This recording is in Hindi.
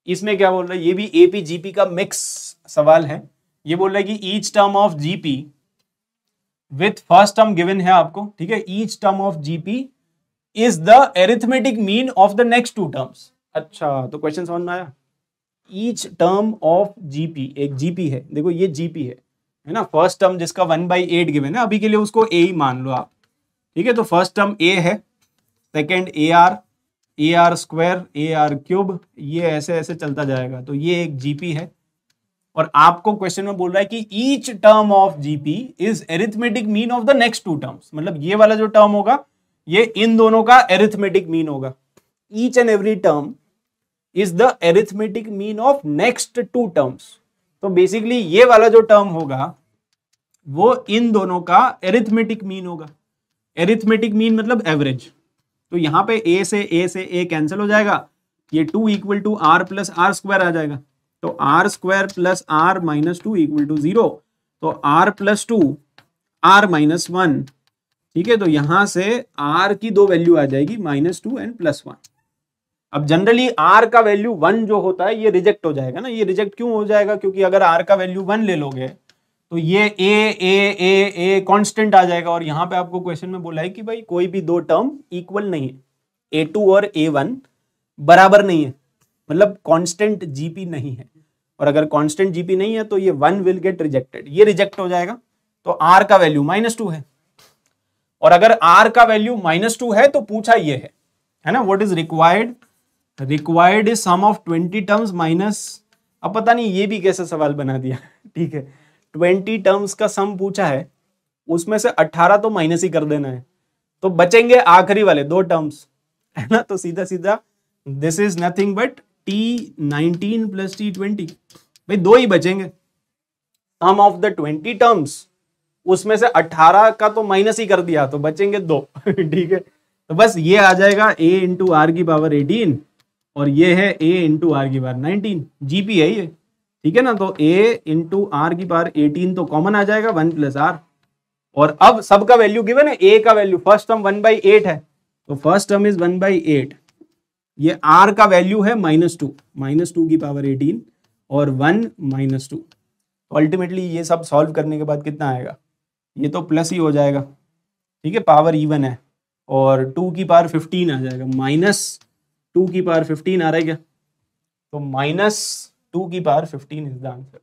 इसमें क्या बोल रहा है, ये भी एपी जीपी का मिक्स सवाल है। ये बोल रहा है कि each term of GP with first term given है आपको, ठीक है, each term of GP is the arithmetic mean of the next two terms. अच्छा, तो क्वेश्चन समझ में आया। ईच टर्म ऑफ जीपी, एक जीपी है, देखो ये जीपी है ना, फर्स्ट टर्म जिसका 1/8 गिवन है, अभी के लिए उसको ए ही मान लो आप, ठीक है। तो फर्स्ट टर्म ए है, second A R square, A R cube, ये ऐसे ऐसे चलता जाएगा, तो ये एक जीपी है। और आपको क्वेश्चन में बोल रहा है कि each term of GP is arithmetic mean of the next two terms, मतलब ये वाला जो टर्म होगा ये इन दोनों का एरिथमेटिक मीन होगा। Each and every term is the arithmetic mean of next two terms. तो बेसिकली ये वाला जो टर्म होगा वो इन दोनों का एरिथमेटिक मीन होगा। एरिथमेटिक मीन मतलब एवरेज। तो यहां पे ए से ए कैंसिल हो जाएगा, ये 2 equal to r plus r square आ जाएगा। तो r square plus r minus 2 equal to 0। तो आर प्लस 2 आर माइनस 1, ठीक है। तो यहां से आर की दो वैल्यू आ जाएगी, -2 एंड +1। अब जनरली आर का वैल्यू 1 जो होता है ये रिजेक्ट हो जाएगा ना। ये रिजेक्ट क्यों हो जाएगा, क्योंकि अगर आर का वैल्यू 1 ले लोगे तो ये ए कांस्टेंट आ जाएगा। और यहां पे आपको क्वेश्चन में बोला है कि भाई कोई भी दो टर्म इक्वल नहीं है, A2 और A1 बराबर नहीं है, मतलब कांस्टेंट जीपी नहीं है। और अगर कांस्टेंट जीपी नहीं है तो ये 1 विल गेट रिजेक्टेड, ये रिजेक्ट हो जाएगा। तो आर का वैल्यू -2 है, और अगर आर का वैल्यू -2 है तो पूछा ये है ना, what is required is sum of 20 terms minus, अब पता नहीं ये भी कैसे सवाल बना दिया, ठीक है। 20 टर्म्स का सम पूछा है, उसमें से 18 तो माइनस ही कर देना है, तो बचेंगे आखिरी वाले 2 टर्म्स, है ना। तो सीधा सीधा this is nothing but T19 plus T20, भाई 2 ही बचेंगे। सम ऑफ द 20 टर्म्स, उसमें से 18 का तो माइनस ही कर दिया, तो बचेंगे 2, ठीक है। तो बस ये आ जाएगा a इंटू आर की पावर 18, और ये है a इंटू आर की पावर 19, जीपी है ये, ठीक है ना। तो a इंटू आर की पावर 18 तो कॉमन आ जाएगा 1 प्लस आर। और अब सबका वैल्यू गिवन है, a का वैल्यू फर्स्ट टर्म 1/8 है, तो फर्स्ट टर्म इज 1/8, ये r का वैल्यू है -2 की पावर 18 और 1 -2। तो अल्टीमेटली ये सब सॉल्व करने के बाद कितना आएगा, ये तो प्लस ही हो जाएगा, ठीक है, पावर इवन है, और 2 की पावर 15 आ जाएगा, -2 की पावर 15 आ रहा है क्या, तो -2 की पावर 15 इज द आंसर।